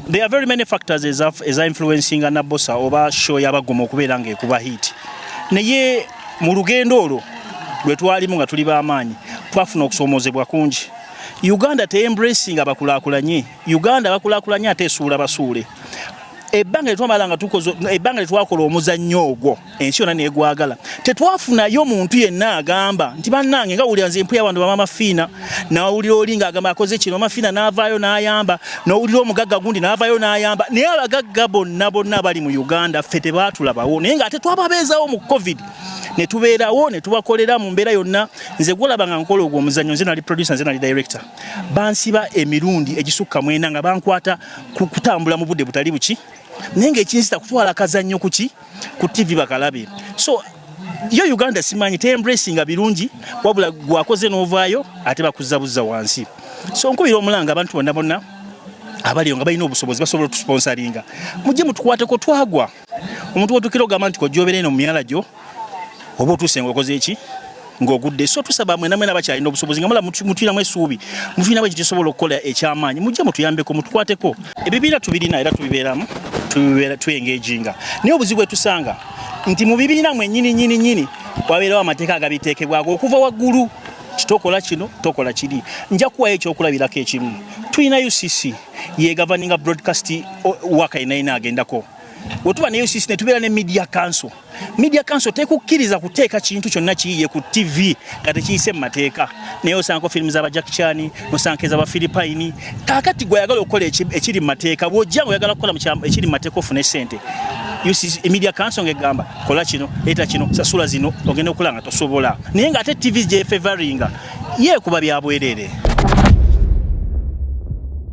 There are very many factors as influencing Nabosa oba show yabagomo okubeera ng'ekuba hit. Naye mu lugendo olwo lwe twalimu nga tuli b'amaanyi twafuna okusoomozebwa kungi. Uganda te-embracing abakulaakulanye. Uganda abakulaakulanye ate esuula basuule. Ebbanga twakola omuzannyo ogwo ensi yonna neegwagala tetwafunayo muntu yenna agamba nti bannange nga wulira nze empuya abantu bamama fiina nawulira oli ng'agamba akoze kino mafiina n'avaayo n'ayamba n'owulira omugagga gundi n'avaayo n'ayamba naye abagagga bonna bali mu Uganda ffe tebaatulabawo naye ng'ate twababeezawo mu COVID ne tubeerawo ne tubakolera mu mbeera yonna nze gwolaba nga nkola ogwo omuzannyo nze nali producer nze nali director bansiba emirundi egisukka mwena nga bankwata kutambula mu budde butali buki nenge ekinsita kutwala kazannyo kuki ku TV bakalabe so yo Uganda simanyi te embracing birungi wabula gwakoze n'ovaayo ate bakuzzabuza wansi so nkubira omulanga abantu bonna abali nga balina obusobozi basobola otusponsoringa mujje mutukwateko twagwa omuntu wotukira ogamba nti kojjobera eno mu myala gyo oba otuusenga okoze eki ng'ogudde so tusaba mwena bakyalina obusobozi nga mula mutuyinamu essuubi mutuyinamu ekyo kisobola okukola ekyamaanyi mujje mutuyambeko mutukwateko ebibiina tubirina era tubibeeramu tuyengeejinga naye obuzibu bwetusanga nti mu bibiina mwennyini wabeerawo amateeka agabiteekebwako okuva waggulu kitokola kino tokola kiri nja kuwayo ekyokulabirako ekimu tulina UCC ye governing broadcast waka inaina agendako Otuba ne UCC ne tubeera ne media council tekukkiriza kuteeka kintu kyonna kiyiye ku TV kati kiyise mu mateeka naye osanko filmu z'aba Jack Chan osanke z'aba Philippine kakati gwe yagala okukola ekiri mu mateeka bw'ojja oyagala kukola ekiri mu mateeka ofune ssente UCC media council ngegamba kola kino eta kino sasula zino ogenda okulanga tosobola naye ng'ate TV je favoringa ye kuba byabwerere